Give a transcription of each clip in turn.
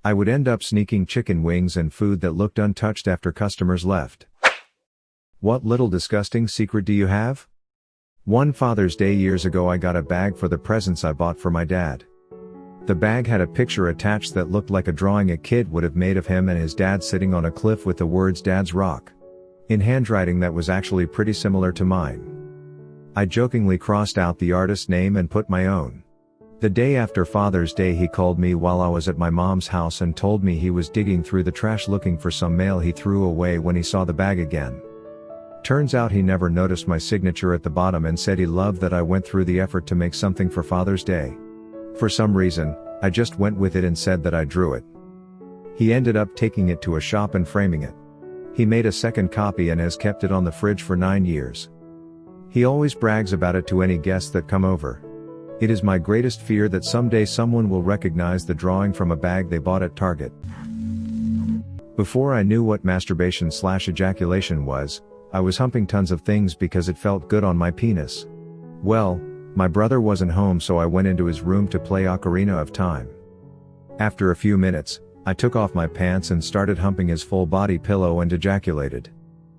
I would end up sneaking chicken wings and food that looked untouched after customers left. What little disgusting secret do you have? One Father's Day years ago I got a bag for the presents I bought for my dad. The bag had a picture attached that looked like a drawing a kid would have made of him and his dad sitting on a cliff with the words "Dad's Rock" in handwriting that was actually pretty similar to mine. I jokingly crossed out the artist's name and put my own. The day after Father's Day he called me while I was at my mom's house and told me he was digging through the trash looking for some mail he threw away when he saw the bag again. Turns out he never noticed my signature at the bottom and said he loved that I went through the effort to make something for Father's Day. For some reason, I just went with it and said that I drew it. He ended up taking it to a shop and framing it. He made a second copy and has kept it on the fridge for 9 years. He always brags about it to any guests that come over. It is my greatest fear that someday someone will recognize the drawing from a bag they bought at Target. Before I knew what masturbation/ejaculation was, I was humping tons of things because it felt good on my penis. Well, my brother wasn't home so I went into his room to play Ocarina of Time. After a few minutes, I took off my pants and started humping his full body pillow and ejaculated.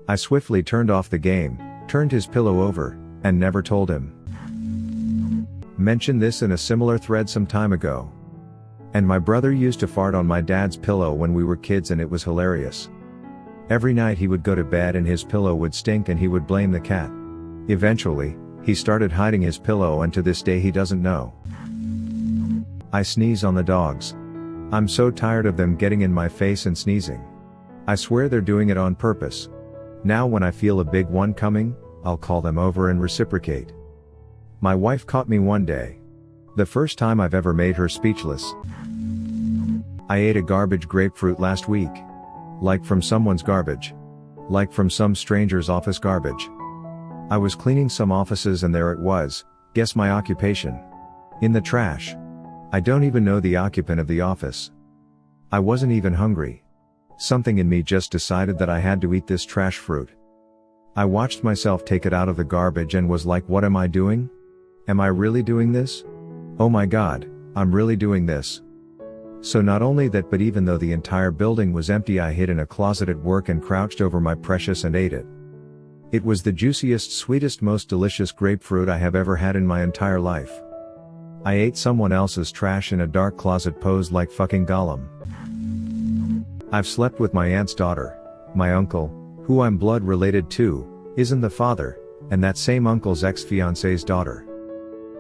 I swiftly turned off the game, turned his pillow over, and never told him. Mentioned this in a similar thread some time ago. And my brother used to fart on my dad's pillow when we were kids and it was hilarious. Every night he would go to bed and his pillow would stink and he would blame the cat. Eventually, he started hiding his pillow and to this day he doesn't know. I sneeze on the dogs. I'm so tired of them getting in my face and sneezing. I swear they're doing it on purpose. Now when I feel a big one coming, I'll call them over and reciprocate. My wife caught me one day. The first time I've ever made her speechless. I ate a garbage grapefruit last week. Like from someone's garbage. Like from some stranger's office garbage. I was cleaning some offices and there it was, guess my occupation. In the trash. I don't even know the occupant of the office. I wasn't even hungry. Something in me just decided that I had to eat this trash fruit. I watched myself take it out of the garbage and was like, what am I doing? Am I really doing this? Oh my god, I'm really doing this. So not only that but even though the entire building was empty I hid in a closet at work and crouched over my precious and ate it. It was the juiciest, sweetest, most delicious grapefruit I have ever had in my entire life. I ate someone else's trash in a dark closet posed like fucking Gollum. I've slept with my aunt's daughter. My uncle, who I'm blood related to, isn't the father, and that same uncle's ex-fiance's daughter.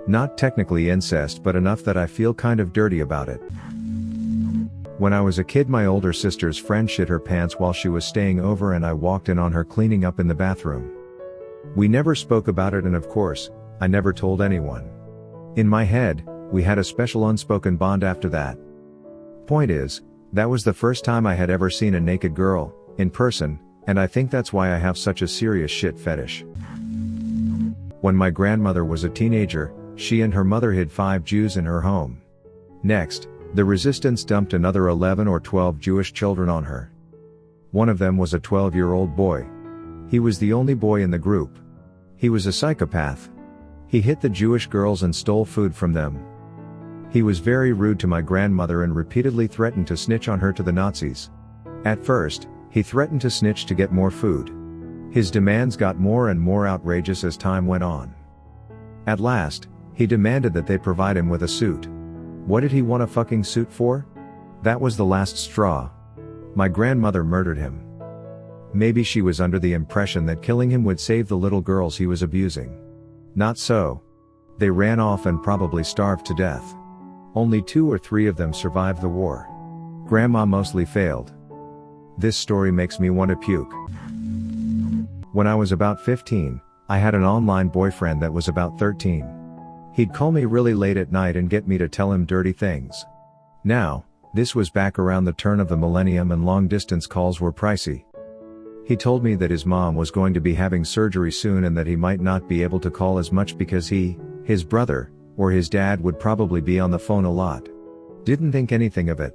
Not technically incest but enough that I feel kind of dirty about it. When I was a kid my older sister's friend shit her pants while she was staying over and I walked in on her cleaning up in the bathroom. We never spoke about it and of course, I never told anyone. In my head, we had a special unspoken bond after that. Point is, that was the first time I had ever seen a naked girl, in person, and I think that's why I have such a serious shit fetish. When my grandmother was a teenager, she and her mother hid 5 Jews in her home. Next, the resistance dumped another 11 or 12 Jewish children on her. One of them was a 12-year-old boy. He was the only boy in the group. He was a psychopath. He hit the Jewish girls and stole food from them. He was very rude to my grandmother and repeatedly threatened to snitch on her to the Nazis. At first, he threatened to snitch to get more food. His demands got more and more outrageous as time went on. At last, he demanded that they provide him with a suit. What did he want a fucking suit for? That was the last straw. My grandmother murdered him. Maybe she was under the impression that killing him would save the little girls he was abusing. Not so. They ran off and probably starved to death. Only 2 or 3 of them survived the war. Grandma mostly failed. This story makes me want to puke. When I was about 15, I had an online boyfriend that was about 13. He'd call me really late at night and get me to tell him dirty things. Now, this was back around the turn of the millennium and long-distance calls were pricey. He told me that his mom was going to be having surgery soon and that he might not be able to call as much because he, his brother, or his dad would probably be on the phone a lot. Didn't think anything of it.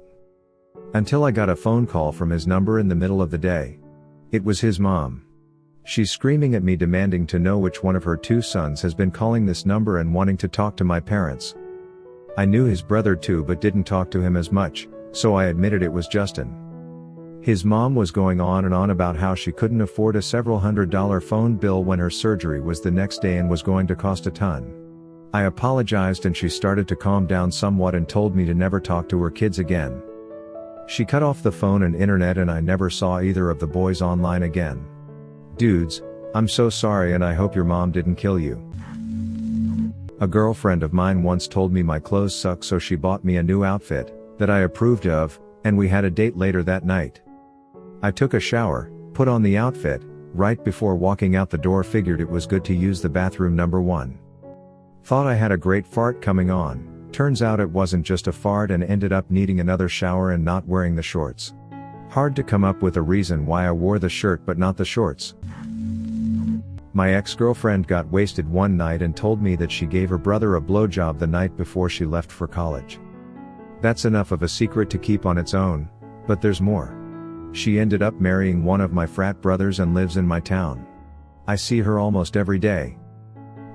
Until I got a phone call from his number in the middle of the day. It was his mom. She's screaming at me demanding to know which one of her 2 sons has been calling this number and wanting to talk to my parents. I knew his brother too but didn't talk to him as much, So I admitted it was Justin. His mom was going on and on about how she couldn't afford a several $100 phone bill when her surgery was the next day and was going to cost a ton. I apologized and she started to calm down somewhat and told me to never talk to her kids again. She cut off the phone and internet and I never saw either of the boys online again. Dudes, I'm so sorry and I hope your mom didn't kill you. A girlfriend of mine once told me my clothes suck, so she bought me a new outfit that I approved of, and we had a date later that night. I took a shower, put on the outfit, right before walking out the door figured it was good to use the bathroom number 1. Thought I had a great fart coming on, turns out it wasn't just a fart and ended up needing another shower and not wearing the shorts. Hard to come up with a reason why I wore the shirt but not the shorts. My ex-girlfriend got wasted one night and told me that she gave her brother a blowjob the night before she left for college. That's enough of a secret to keep on its own, but there's more. She ended up marrying one of my frat brothers and lives in my town. I see her almost every day.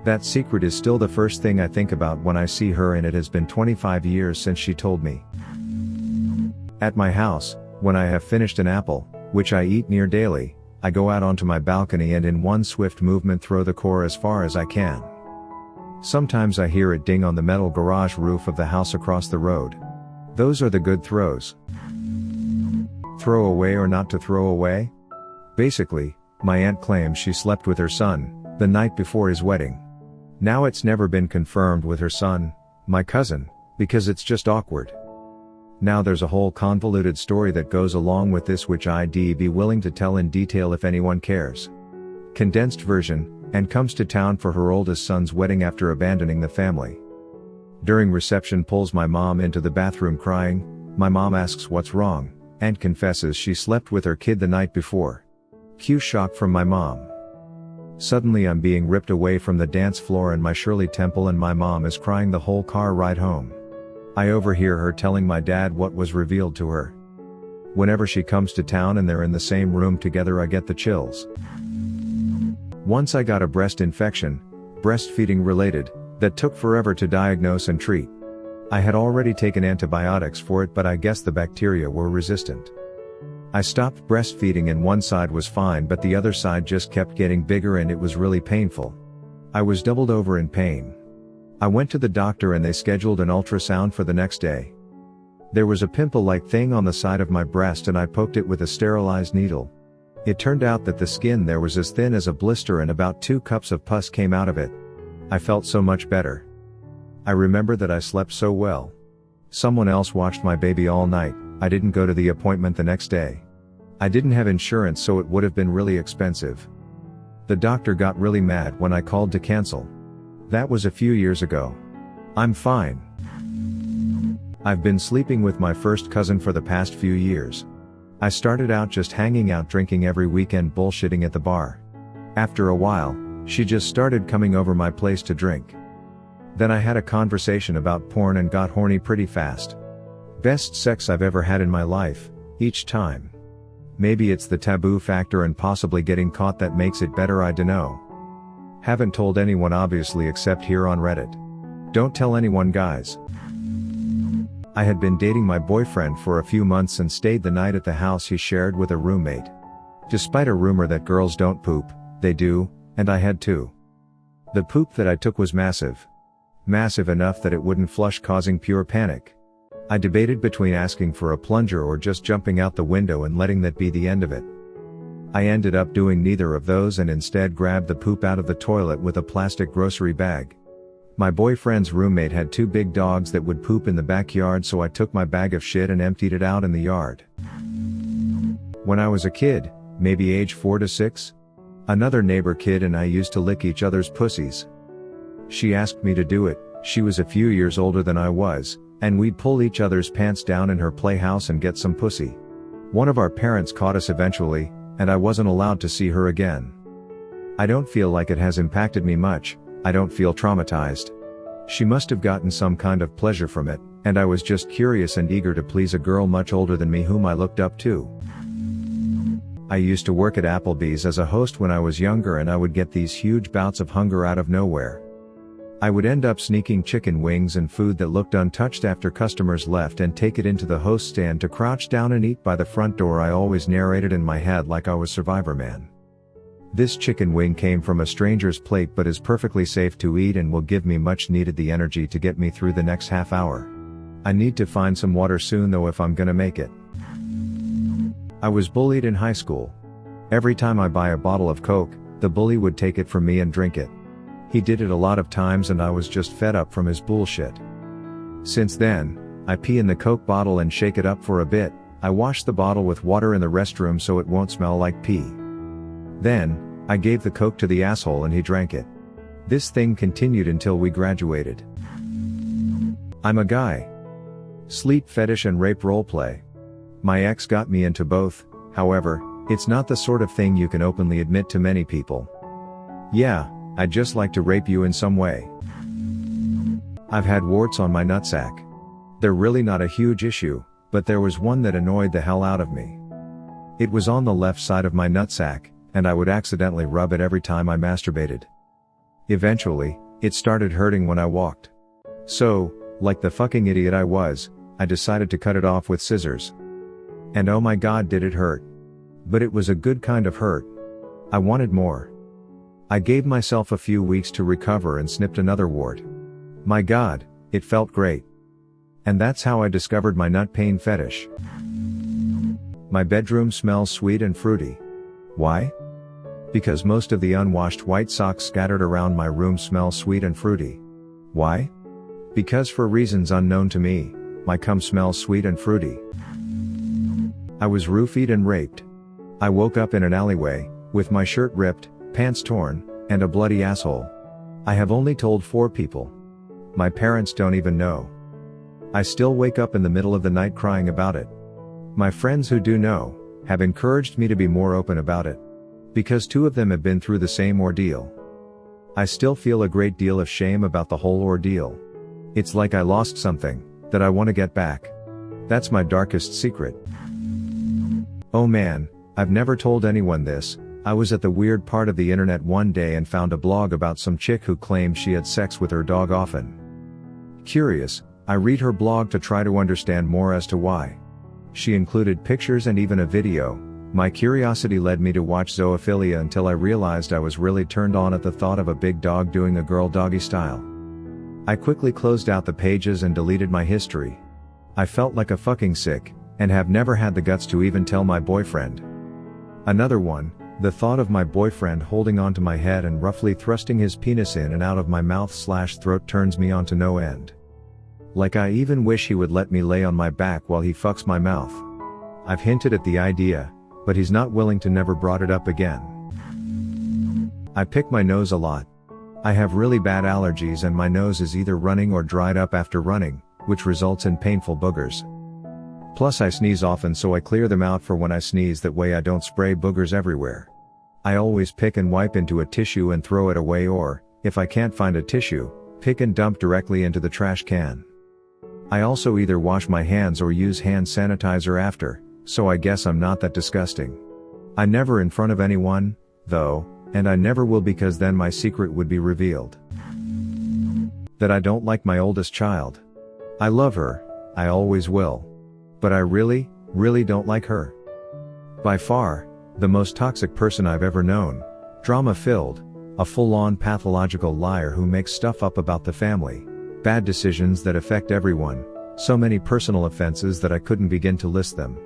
That secret is still the first thing I think about when I see her, and it has been 25 years since she told me. At my house, when I have finished an apple, which I eat near daily, I go out onto my balcony and in one swift movement throw the core as far as I can. Sometimes I hear it ding on the metal garage roof of the house across the road. Those are the good throws. Throw away or not to throw away? Basically, my aunt claims she slept with her son the night before his wedding. Now it's never been confirmed with her son, my cousin, because it's just awkward. Now there's a whole convoluted story that goes along with this which I'd be willing to tell in detail if anyone cares. Condensed version, Aunt comes to town for her oldest son's wedding after abandoning the family. During reception pulls my mom into the bathroom crying. My mom asks what's wrong. Aunt confesses she slept with her kid the night before. Cue shock from my mom. Suddenly I'm being ripped away from the dance floor and my Shirley Temple, and my mom is crying the whole car ride home. I overhear her telling my dad what was revealed to her. Whenever she comes to town and they're in the same room together, I get the chills. Once I got a breast infection, breastfeeding related, that took forever to diagnose and treat. I had already taken antibiotics for it, but I guess the bacteria were resistant. I stopped breastfeeding and one side was fine, but the other side just kept getting bigger and it was really painful. I was doubled over in pain. I went to the doctor and they scheduled an ultrasound for the next day. There was a pimple-like thing on the side of my breast and I poked it with a sterilized needle. It turned out that the skin there was as thin as a blister and about 2 cups of pus came out of it. I felt so much better. I remember that I slept so well. Someone else watched my baby all night. I didn't go to the appointment the next day. I didn't have insurance, so it would have been really expensive. The doctor got really mad when I called to cancel. That was a few years ago. I'm fine. I've been sleeping with my first cousin for the past few years. I started out just hanging out drinking every weekend, bullshitting at the bar. After a while, she just started coming over my place to drink. Then I had a conversation about porn and got horny pretty fast. Best sex I've ever had in my life, each time. Maybe it's the taboo factor and possibly getting caught that makes it better, I dunno. Haven't told anyone obviously except here on Reddit. Don't tell anyone, guys. I had been dating my boyfriend for a few months and stayed the night at the house he shared with a roommate. Despite a rumor that girls don't poop, they do, and I had to. The poop that I took was massive. Massive enough that it wouldn't flush, causing pure panic. I debated between asking for a plunger or just jumping out the window and letting that be the end of it. I ended up doing neither of those and instead grabbed the poop out of the toilet with a plastic grocery bag. My boyfriend's roommate had 2 big dogs that would poop in the backyard, so I took my bag of shit and emptied it out in the yard. When I was a kid, maybe age 4 to 6, another neighbor kid and I used to lick each other's pussies. She asked me to do it. She was a few years older than I was, and we'd pull each other's pants down in her playhouse and get some pussy. One of our parents caught us eventually, and I wasn't allowed to see her again. I don't feel like it has impacted me much. I don't feel traumatized. She must have gotten some kind of pleasure from it, and I was just curious and eager to please a girl much older than me whom I looked up to. I used to work at Applebee's as a host when I was younger, and I would get these huge bouts of hunger out of nowhere. I would end up sneaking chicken wings and food that looked untouched after customers left and take it into the host stand to crouch down and eat by the front door. I always narrated in my head like I was Survivor Man. This chicken wing came from a stranger's plate but is perfectly safe to eat and will give me much needed the energy to get me through the next half hour. I need to find some water soon though if I'm gonna make it. I was bullied in high school. Every time I buy a bottle of Coke, the bully would take it from me and drink it. He did it a lot of times and I was just fed up from his bullshit. Since then, I pee in the Coke bottle and shake it up for a bit. I wash the bottle with water in the restroom so it won't smell like pee. Then, I gave the Coke to the asshole and he drank it. This thing continued until we graduated. I'm a guy. Sleep fetish and rape roleplay. My ex got me into both, however, it's not the sort of thing you can openly admit to many people. Yeah, I'd just like to rape you in some way. I've had warts on my nutsack. They're really not a huge issue, but there was one that annoyed the hell out of me. It was on the left side of my nutsack, and I would accidentally rub it every time I masturbated. Eventually, it started hurting when I walked. So, like the fucking idiot I was, I decided to cut it off with scissors. And oh my god did it hurt. But it was a good kind of hurt. I wanted more. I gave myself a few weeks to recover and snipped another wart. My god, it felt great. And that's how I discovered my nut pain fetish. My bedroom smells sweet and fruity. Why? Because most of the unwashed white socks scattered around my room smell sweet and fruity. Why? Because for reasons unknown to me, my cum smells sweet and fruity. I was roofied and raped. I woke up in an alleyway, with my shirt ripped, pants torn, and a bloody asshole. I have only told 4 people. My parents don't even know. I still wake up in the middle of the night crying about it. My friends who do know, have encouraged me to be more open about it. Because 2 of them have been through the same ordeal. I still feel a great deal of shame about the whole ordeal. It's like I lost something, that I want to get back. That's my darkest secret. Oh man, I've never told anyone this. I was at the weird part of the internet one day and found a blog about some chick who claimed she had sex with her dog often. Curious, I read her blog to try to understand more as to why. She included pictures and even a video. My curiosity led me to watch zoophilia until I realized I was really turned on at the thought of a big dog doing a girl doggy style. I quickly closed out the pages and deleted my history. I felt like a fucking sick, and have never had the guts to even tell my boyfriend. Another one, the thought of my boyfriend holding onto my head and roughly thrusting his penis in and out of my mouth/throat turns me on to no end. Like I even wish he would let me lay on my back while he fucks my mouth. I've hinted at the idea, but he's not willing to. Never brought it up again. I pick my nose a lot. I have really bad allergies and my nose is either running or dried up after running, which results in painful boogers. Plus I sneeze often so I clear them out for when I sneeze, that way I don't spray boogers everywhere. I always pick and wipe into a tissue and throw it away, or, if I can't find a tissue, pick and dump directly into the trash can. I also either wash my hands or use hand sanitizer after, so I guess I'm not that disgusting. I never in front of anyone, though, and I never will, because then my secret would be revealed. That I don't like my oldest child. I love her, I always will. But I really don't like her. By far, the most toxic person I've ever known, drama-filled, a full-on pathological liar who makes stuff up about the family, bad decisions that affect everyone, so many personal offenses that I couldn't begin to list them.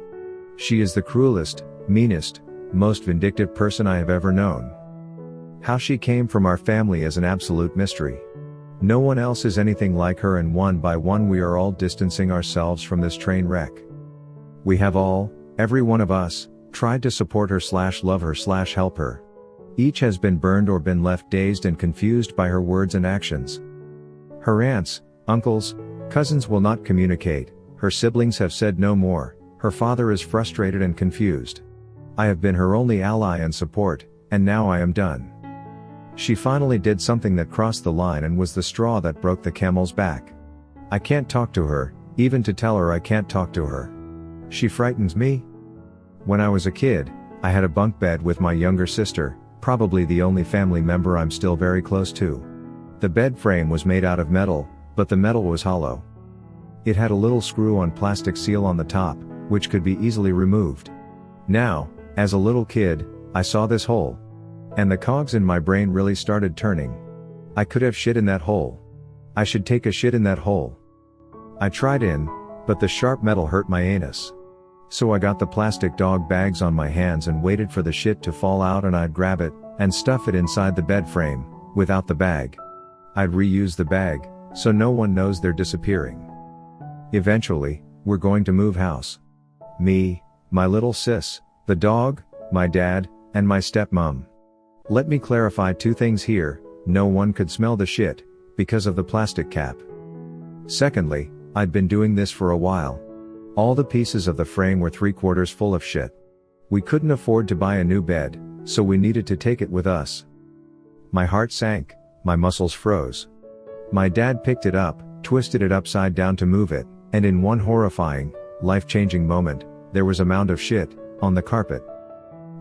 She is the cruelest, meanest, most vindictive person I have ever known. How she came from our family is an absolute mystery. No one else is anything like her, and one by one we are all distancing ourselves from this train wreck. We have all, every one of us, tried to support her/love her/help her. Each has been burned or been left dazed and confused by her words and actions. Her aunts, uncles, cousins will not communicate, her siblings have said no more, her father is frustrated and confused. I have been her only ally and support, and now I am done. She finally did something that crossed the line and was the straw that broke the camel's back. I can't talk to her, even to tell her I can't talk to her. She frightens me. When I was a kid, I had a bunk bed with my younger sister, probably the only family member I'm still very close to. The bed frame was made out of metal, but the metal was hollow. It had a little screw-on plastic seal on the top, which could be easily removed. Now, as a little kid, I saw this hole. And the cogs in my brain really started turning. I could have shit in that hole. I should take a shit in that hole. I tried in, but the sharp metal hurt my anus. So I got the plastic dog bags on my hands and waited for the shit to fall out, and I'd grab it, and stuff it inside the bed frame, without the bag. I'd reuse the bag, so no one knows they're disappearing. Eventually, we're going to move house. Me, my little sis, the dog, my dad, and my stepmom. Let me clarify two things here: no one could smell the shit, because of the plastic cap. Secondly, I'd been doing this for a while. All the pieces of the frame were 3/4 full of shit. We couldn't afford to buy a new bed, so we needed to take it with us. My heart sank, my muscles froze. My dad picked it up, twisted it upside down to move it, and in one horrifying, life-changing moment, there was a mound of shit on the carpet.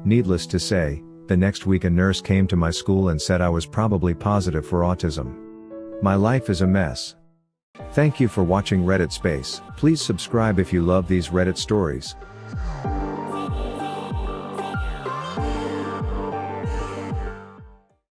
Needless to say, the next week a nurse came to my school and said I was probably positive for autism. My life is a mess. Thank you for watching Reddit Space. Please subscribe if you love these Reddit stories.